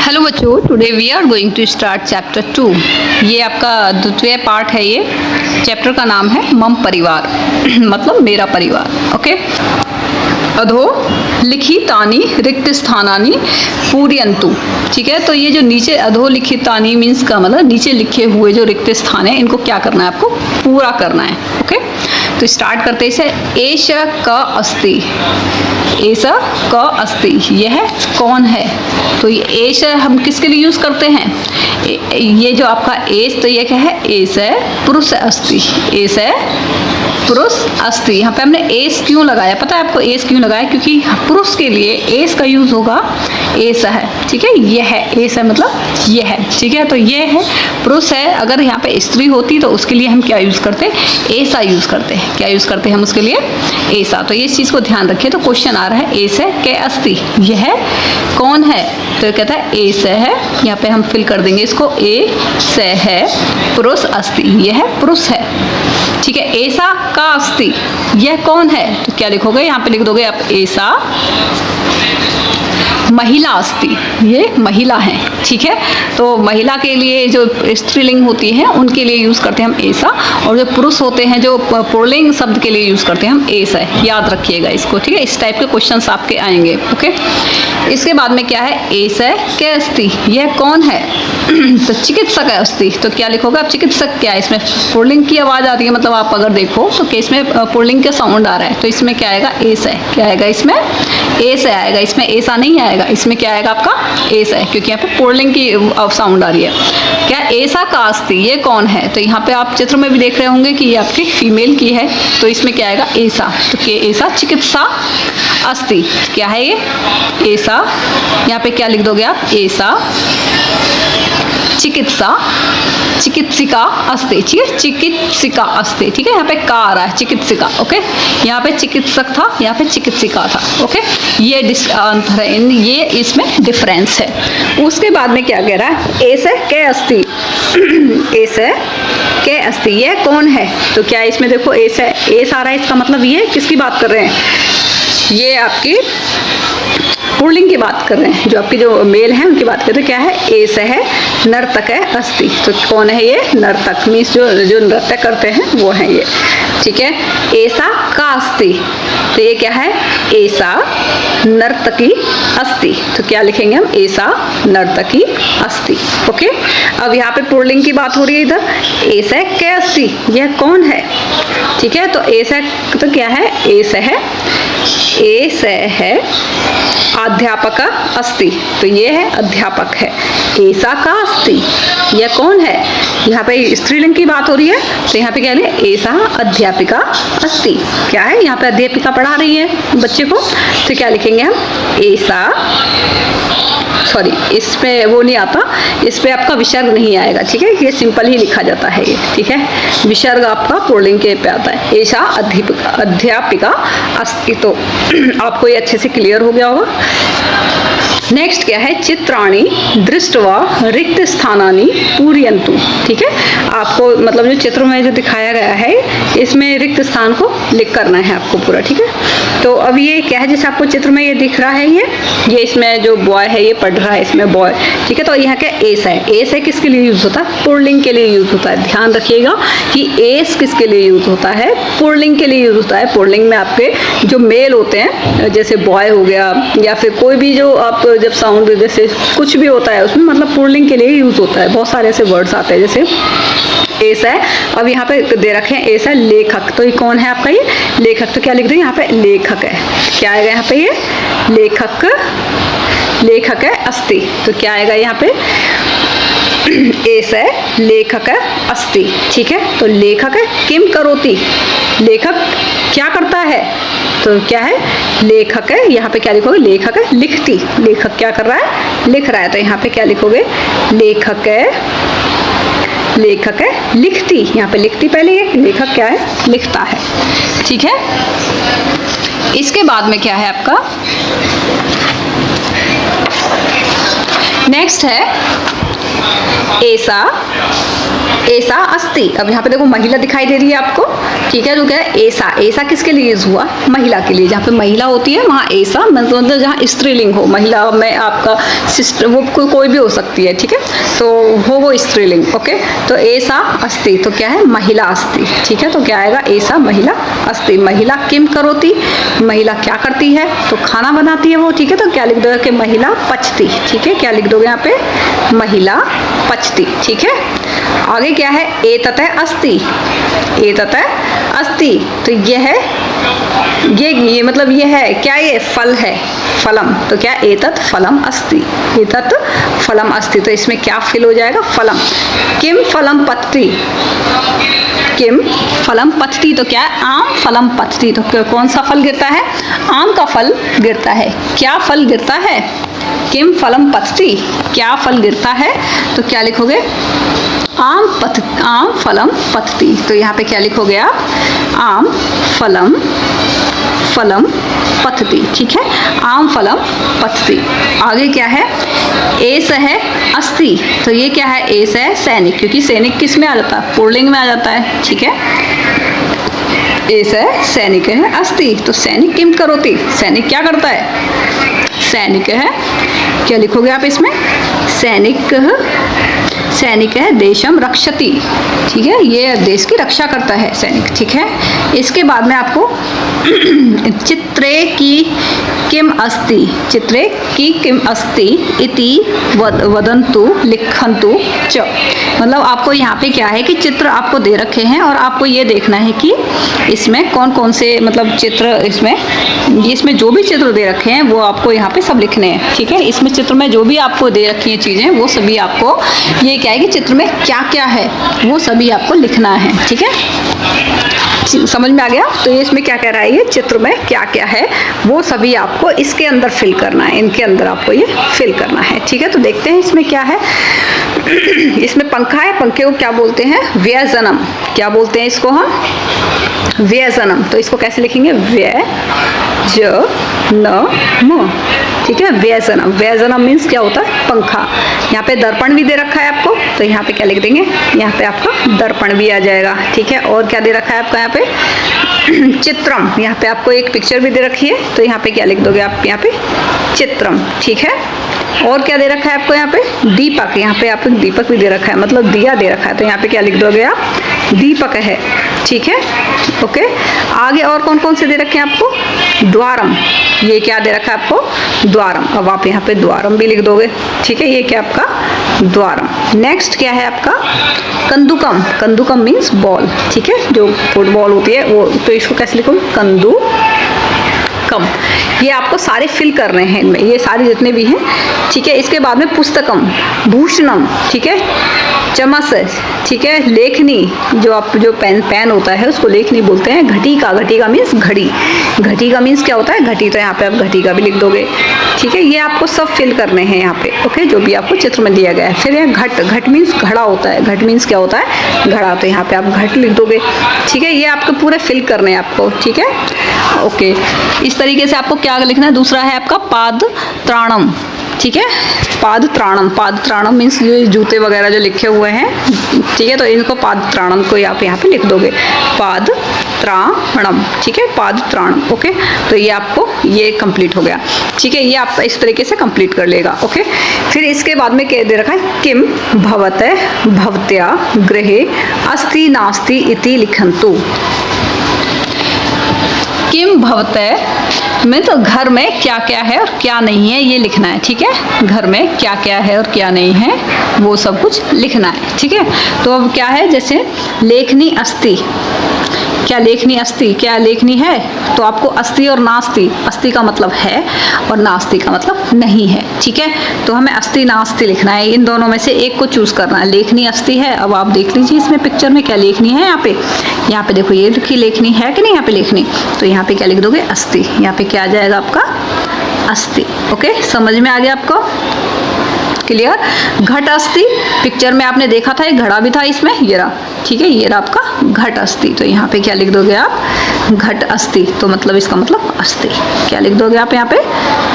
Hello बच्चों, today we are going to start chapter 2। ये आपका द्वितीय पार्ट है। ये चैप्टर का नाम है मम परिवार मतलब मेरा परिवार। ओके। अधो लिखितानि रिक्त स्थानानि पूरयन्तु। ठीक है, तो ये जो नीचे अधो लिखितानि मीन्स का मतलब नीचे लिखे हुए जो रिक्त स्थान है इनको क्या करना है, आपको पूरा करना है। ओके, तो स्टार्ट करते इसे। एष क अस्ति, एष क अस्ति, यह कौन है। तो ये एष हम किसके लिए यूज करते हैं, ये जो आपका एष, तो ये क्या है, एष है पुरुष अस्ति, एष है पुरुष अस्ति। यहाँ पे हमने एस क्यों लगाया, पता है आपको एस क्यों लगाया, क्योंकि पुरुष के लिए एस का यूज होगा एस है। ठीक है, ये है एस है मतलब ये है। ठीक है, तो ये है पुरुष है। अगर यहाँ पे स्त्री होती तो उसके लिए हम क्या यूज करते, ऐसा यूज करते हैं। क्या यूज करते हैं हम उसके लिए, ऐसा। तो ये चीज को ध्यान रखिए। तो क्वेश्चन आ रहा है एस है के अस्ति, यह कौन है। तो कहता है एस है, यहाँ पे हम फिल कर देंगे इसको, ए से है पुरुष अस्ति, यह पुरुष है। ठीक है, ऐसा का अस्ति, यह कौन है। तो क्या लिखोगे, यहाँ पे लिख दोगे आप ऐसा महिला अस्ति, ये महिला है। ठीक है, तो महिला के लिए जो स्त्रीलिंग होती है उनके लिए यूज करते हैं हम ऐसा, और जो पुरुष होते हैं जो पुल्लिंग शब्द के लिए यूज करते हैं हम ऐसा है। याद रखिएगा इसको। ठीक है, इस टाइप के क्वेश्चंस आपके आएंगे। ओके, इसके बाद में क्या है, ऐसा के अस्ति, यह कौन है। तो चिकित्सक है अस्ति, तो क्या लिखोगे आप, चिकित्सक क्या है, इसमें पुल्लिंग की आवाज आती है, मतलब आप अगर देखो तो इसमें पुल्लिंग का साउंड आ रहा है, तो इसमें क्या आएगा, ऐसा है। क्या आएगा इसमें, ऐसा आएगा, इसमें ऐसा नहीं आएगा, इसमें क्या आएगा आपका ऐसा है, क्योंकि यहाँ पे पुल्लिंग की साउंड आ रही है। क्या ऐसा का अस्ति, ये कौन है। तो यहाँ पे आप चित्र में भी देख रहे होंगे कि ये आपकी फीमेल की है, तो इसमें क्या आएगा ऐसा। तो क्या ऐसा चिकित्सा अस्ति, क्या है ये ऐसा। यहाँ पे क्या लिख दोगे आप, ऐसा चिकित्सा, चिकित्सिका अस्ति। ठीक है, चिकित्सिका अस्ति। ठीक है, यहाँ पे का आ रहा है चिकित्सिका। ओके, यहाँ पे चिकित्सक था, यहाँ पे चिकित्सिका था। ओके, ये अंतर है, ये इसमें डिफरेंस है। उसके बाद में क्या कह रहा है, ऐसे के अस्ति, ऐसे के अस्ति, ये कौन है। तो क्या इसमें देखो ऐसा एस आ रहा है, इसका मतलब ये किसकी बात कर रहे हैं, ये आपकी पुल्लिंग की बात कर रहे हैं, जो आपकी जो मेल है उनकी बात कर रहे हैं। क्या है, ऐसा है नर्तक है अस्ति। तो कौन है ये, नर्तक मीन्स जो नृत्य करते हैं वो है ये। ठीक है, ऐसा का अस्ति, तो ये क्या है, ऐसा नर्तकी अस्ति। तो क्या लिखेंगे हम, ऐसा नर्तकी अस्ति। ओके, अब यहाँ पे पुल्लिंग की बात हो रही है इधर, ऐसा के अस्ति, यह कौन है। ठीक है, तो ऐसा तो क्या है, ऐसा है, ऐसा है अध्यापक अस्ति, तो ये है अध्यापक है। ऐसा का अस्ति, यह कौन है। यहाँ पे स्त्रीलिंग की बात हो रही है, तो यहाँ पे क्या है, ऐसा अध्यापिका अस्ति। क्या है, यहाँ पे अध्यापिका पढ़ा रही है बच्चे को, तो क्या लिखेंगे हम, ऐसा, सॉरी इस पे वो नहीं आता, इस पे आपका विसर्ग नहीं आएगा। ठीक है, ये सिंपल ही लिखा जाता है ये। ठीक है, विसर्ग आपका पुल्लिंग के पे आता है, ऐसा अध्यापिका अस्ति। तो आपको ये अच्छे से क्लियर हो गया होगा। नेक्स्ट क्या है, चित्राणि दृष्ट्वा रिक्त स्थानानि पूरयन्तु। ठीक है, आपको मतलब जो चित्र में जो दिखाया गया है इसमें रिक्त स्थान को लिख करना है आपको पूरा। ठीक है, तो अब ये क्या है, जैसे आपको चित्र में ये दिख रहा है, ये इसमें जो बॉय है ये पढ़ रहा है, इसमें बॉय। ठीक है, तो यहाँ क्या एस है, एस है किसके लिए यूज होता है, पुल्लिंग के लिए यूज होता है। ध्यान रखिएगा कि एस किसके लिए यूज होता है, पुल्लिंग के लिए यूज होता है। पुल्लिंग में आपके जो मेल होते हैं, जैसे बॉय हो गया, या फिर कोई भी जो आप जब साउंड जैसे कुछ भी होता है उसमें मतलब पुल्लिंग के लिए यूज होता है। बहुत सारे ऐसे वर्ड्स आते हैं जैसे ऐसा है। अब यहाँ पे दे रखे हैं ऐसा लेखक, तो ये कौन है आपका, ये लेखक। तो क्या लिख दें यहाँ पे, लेखक है। क्या आएगा यहाँ पे, ये लेखक, लेखक है अस्ति। तो क्या आएगा यहाँ पे, ऐसा लेखक अस्ति। ठीक है, तो लेखक किम करोति, लेखक क्या करता है। तो क्या है, लेखक है, यहाँ पे क्या लिखोगे, लेखक है लिखती, लेखक क्या कर रहा है, लिख रहा है। तो यहाँ पे क्या लिखोगे, लेखक है, लेखक है लिखती, यहाँ पे लिखती पहले, ये लेखक क्या है, लिखता है। ठीक है, इसके बाद में क्या है आपका, नेक्स्ट है ऐसा ऐसा अस्ति। अब यहाँ पे देखो महिला दिखाई दे रही है आपको, ठीक है। तो क्या है ऐसा, ऐसा किसके लिए यूज हुआ? महिला के लिए। जहाँ पे महिला होती है वहाँ ऐसा, मतलब जहाँ स्त्रीलिंग हो, महिला में आपका सिस्टर वो कोई भी हो सकती है, ठीक है। तो वो स्त्रीलिंग, ओके। तो ऐसा अस्ति, तो क्या है? महिला अस्ति, ठीक है। तो क्या आएगा? ऐसा महिला अस्ति। महिला किम करोति, महिला क्या करती है? तो खाना बनाती है वो, ठीक है। तो क्या लिख दोगे कि महिला पचती, ठीक है। क्या लिख दोगे यहाँ पे? महिला पचती, ठीक है। आगे क्या है? एतत अस्ति, एतत अस्ति। तो ये है, ये मतलब ये है क्या? ये फल है, फलम। तो क्या? एतत फलम अस्ति, एतत फलम अस्ति। तो इसमें क्या फिल हो जाएगा? फलम। किम फलम पतति, किम फलम पतति। तो क्या है? आम फलम पतति। तो कौन सा फल गिरता है? आम का फल गिरता है। क्या फल गिरता है? किम फलम पतति, क्या फल गिरता है? तो क्या लिखोगे? आम फलम पतति। तो यहाँ पे क्या लिखोगे आप? आम फलम पतति, ठीक है। आम फलम पतति। आगे क्या है? एस है अस्ति। तो ये क्या है? एस है सैनिक, क्योंकि सैनिक किस में आ जाता है? पुल्लिंग में आ जाता है, ठीक है। एस है सैनिक है अस्ति। तो सैनिक किम करोति, सैनिक क्या करता है? सैनिक है, क्या लिखोगे आप इसमें? सैनिक है देशम रक्षति, ठीक है। ये देश की रक्षा करता है सैनिक, ठीक है। इसके बाद में आपको चित्रे की किम अस्ति, चित्रे की किम अस्ति इति वदन्तु लिखन्तु च। मतलब आपको यहाँ पे क्या है कि चित्र आपको दे रखे हैं और आपको ये देखना है कि इसमें कौन कौन से मतलब चित्र, इसमें जो भी चित्र दे रखे हैं वो आपको यहाँ पे सब लिखने हैं, ठीक है। इसमें चित्र में जो भी आपको दे रखी हैं चीज़ें वो सभी आपको, ये क्या है कि चित्र में क्या क्या है वो सभी आपको लिखना है, ठीक है। समझ में आ गया? तो ये इसमें क्या कह रहा है? ये चित्र में क्या क्या है वो सभी आपको इसके अंदर फिल करना है, इनके अंदर आपको ये फिल करना है, ठीक है। तो देखते हैं इसमें क्या है। इसमें पंखा है, पंखे को क्या बोलते हैं? व्यजनम। क्या बोलते हैं इसको हम? व्यजनम। तो इसको कैसे लिखेंगे? व्यजनम, ठीक है। व्यजनम, व्यजनम मीन्स क्या होता है? पंखा। यहाँ पे दर्पण भी दे रखा है आपको, तो यहाँ पे क्या लिख देंगे? यहाँ पे आपका दर्पण भी आ जाएगा, ठीक है। और क्या दे रखा है आपका यहाँ पे? चित्रम। यहाँ पे आपको एक पिक्चर भी दे रखी है, तो यहाँ पे क्या लिख दोगे आप? यहाँ पे चित्रम, ठीक है। और क्या दे रखा है आपको यहाँ पे? दीपक। यहाँ पे आपको दीपक भी दे रखा है, मतलब दिया दे रखा है, तो यहाँ पे क्या लिख दोगे आप? दीपक है, ठीक है, ओके। आगे और कौन कौन से दे रखे हैं आपको? द्वारम। ये क्या दे रखा है आपको? द्वारम। अब आप यहाँ पे द्वारम भी लिख दोगे, ठीक है। ये क्या आपका? द्वारम। नेक्स्ट क्या है आपका? कंदुकम। कंदुकम मीन्स बॉल, ठीक है, जो फुटबॉल होती है वो। तो इसको कैसे लिखो? कंदुकम। ये आपको सारे फिल करने हैं इनमें, ये सारे जितने भी हैं, ठीक है। इसके बाद में पुस्तकम, भूषणम, ठीक है, चमस, ठीक है, लेखनी, जो पेन होता है उसको लेखनी बोलते हैं। घटिका, घटिका मीन्स घड़ी, घटिका मीन्स क्या होता है? घटी। तो यहाँ पे आप घटिका भी लिख दोगे, ठीक है। ये आपको सब फिल करने हैं यहाँ पे, ओके, जो भी आपको चित्र में दिया गया है। फिर है घट, घट मीन्स घड़ा होता है, घट मीन्स क्या होता है? घड़ा। तो यहाँ पे आप घट लिख दोगे, ठीक है। ये आपको पूरे फिल करने हैं आपको, ठीक है, ओके। इस तरीके से आपको क्या लिखना है? दूसरा है आपका पाद त्राणम, ठीक है। पाद त्राणम, पाद त्राणम मीन्स ये जूते वगैरह जो लिखे हुए हैं, ठीक है। तो इनको पाद त्राणम को आप यहाँ पे लिख दोगे, पाद त्राणम, ठीक है, पाद त्राणम, ओके। तो ये आपको ये कंप्लीट हो गया, ठीक है। ये आप इस तरीके से कंप्लीट कर लेगा, ओके। फिर इसके बाद में क्या दे रखा है? किम भवते भवत्या गृहे अस्ति नास्ति इति लिखन्तु। किम भवते में तो घर में क्या क्या है और क्या नहीं है ये लिखना है, ठीक है। घर में क्या क्या है और क्या नहीं है वो सब कुछ लिखना है, ठीक है। तो अब क्या है? जैसे लेखनी अस्ति, क्या लेखनी अस्ति, क्या लेखनी है? तो आपको अस्ति और नास्ति, अस्ति का मतलब है और नास्ति का मतलब नहीं है, ठीक है। तो हमें अस्ति नास्ति लिखना है, इन दोनों में से एक को चूज करना है। लेखनी अस्ति है। अब आप देख लीजिए इसमें पिक्चर में क्या लेखनी है। यहाँ पे देखो ये लिखी लेखनी है कि नहीं? यहाँ पे लेखनी, तो यहाँ पे क्या लिख दोगे? अस्ति। यहाँ पे क्या आ जाएगा आपका? अस्ति, ओके। समझ में आ गया आपको? क्लियर। घट अस्ति, पिक्चर में आपने देखा था एक घड़ा भी था इसमें, ये रहा, ठीक है, ये रहा आपका घट अस्ति। तो यहाँ पे क्या लिख दोगे आप, घट अस्ति, तो मतलब इसका मतलब अस्थि, क्या लिख दोगे आप यहाँ पे,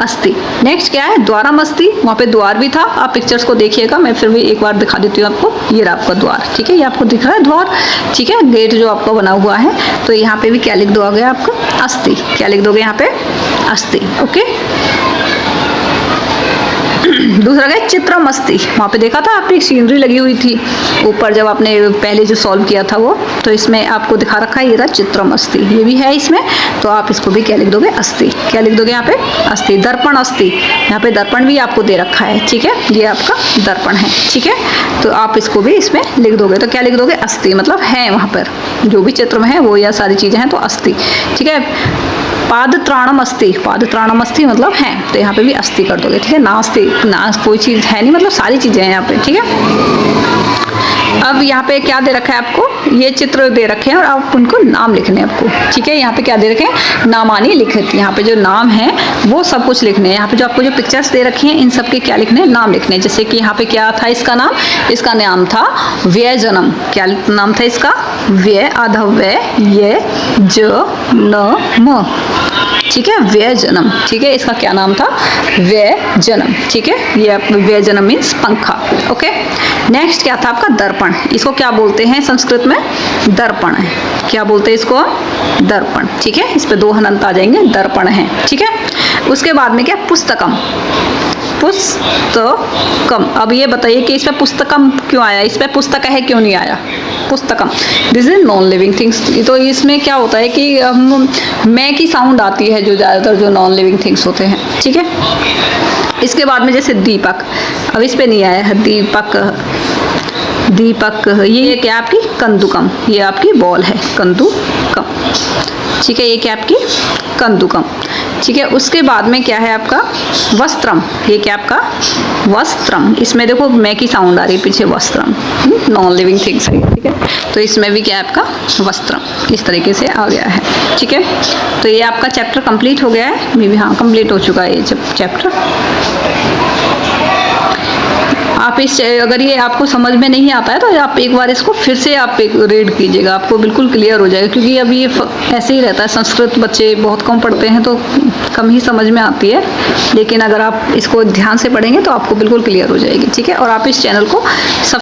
अस्थि। नेक्स्ट क्या है, द्वारम अस्ति, वहाँ पे द्वार भी था, आप पिक्चर्स को देखिएगा, मैं फिर भी एक बार दिखा देती हूँ आपको। ये रहा आपका द्वार, ठीक है, ये आपको दिख रहा है द्वार, ठीक है, गेट जो आपका बना हुआ है। तो यहाँ पे भी क्या लिख दोगे आपको, अस्थि, क्या लिख दोगे यहाँ पे, अस्थि, ओके। दूसरा क्या, चित्रम अस्ति, वहाँ पे देखा था आपने सीनरी लगी हुई थी ऊपर जब आपने पहले जो सॉल्व किया था वो, तो इसमें आपको दिखा रखा है, ये रहा चित्रम अस्ति, ये भी है इसमें, तो आप इसको भी क्या लिख दोगे, अस्थि, क्या लिख दोगे यहाँ पे, अस्थि। दर्पण अस्ति, यहाँ पे दर्पण भी आपको दे रखा है, ठीक है, ये आपका दर्पण है, ठीक है, तो आप इसको भी इसमें लिख दोगे, तो क्या लिख दोगे, अस्थि, मतलब है वहाँ पर जो भी चित्र में है वो या सारी चीज़ें हैं तो अस्थि, ठीक है। पाद त्राणम अस्ति, पाद त्राणम अस्ति मतलब है, तो यहाँ पे भी अस्थि कर दोगे, ठीक है। नास्ति, ना कोई चीज़ है नहीं, मतलब सारी चीज़ें हैं यहाँ पे, ठीक है। अब यहाँ पे क्या दे रखा है आपको, ये चित्र दे रखे हैं और आप उनको नाम लिखने हैं आपको, ठीक है। यहाँ पे क्या दे रखे हैं, नामानी लिखित, यहाँ पे जो नाम है वो सब कुछ लिखने हैं। यहाँ पे जो आपको जो पिक्चर्स दे रखी हैं इन सब के क्या लिखने हैं, नाम लिखने हैं। जैसे कि यहाँ पे क्या था, इसका नाम था व्यजनम, क्या नाम था इसका, व्यय, आधा व्यय, ये ज न म, ठीक है, व्यजनम, ठीक है, इसका क्या नाम था, व्यजनम, ठीक है, ये व्यजनम मीन्स पंखा, ओके। नेक्स्ट क्या था आपका, दर्पण, इसको क्या बोलते हैं संस्कृत में, दर्पण है, क्या बोलते हैं इसको, दर्पण, ठीक है, इस पे दो हनंत आ जाएंगे, दर्पण है, ठीक है। उसके बाद में क्या, पुस्तकम, पुस्तकम, अब ये बताइए कि इसमें पुस्तकम क्यों आया, इसमें पुस्तक है क्यों नहीं आया, पुस्तकम, this is non living things. तो इसमें क्या होता है कि हम मैं की साउंड आती है जो ज़्यादातर जो नॉन लिविंग थिंग्स होते हैं, ठीक है। इसके बाद में जैसे दीपक, अब इस पे नहीं आया है, दीपक, दीपक, ये क्या आपकी कंदुकम, ये आपकी बॉल है, कंदुकम, ठीक है, ये क्या आपकी कंदुकम, ठीक है। उसके बाद में क्या है आपका वस्त्रम, ये क्या आपका वस्त्रम, इसमें देखो मैं की साउंड आ रही है पीछे, वस्त्रम नॉन लिविंग थिंग्स है, ठीक है। तो इसमें भी क्या है आपका वस्त्रम, इस तरीके से आ गया है, ठीक है। तो ये आपका चैप्टर कंप्लीट हो गया है, मे बी हाँ कंप्लीट हो चुका है ये चैप्टर। आप इस, अगर ये आपको समझ में नहीं आता है तो आप एक बार इसको फिर से आप एक रीड कीजिएगा, आपको बिल्कुल क्लियर हो जाएगा, क्योंकि अभी ये ऐसे ही रहता है, संस्कृत बच्चे बहुत कम पढ़ते हैं तो कम ही समझ में आती है, लेकिन अगर आप इसको ध्यान से पढ़ेंगे तो आपको बिल्कुल क्लियर हो जाएगी, ठीक है। और आप इस चैनल को सब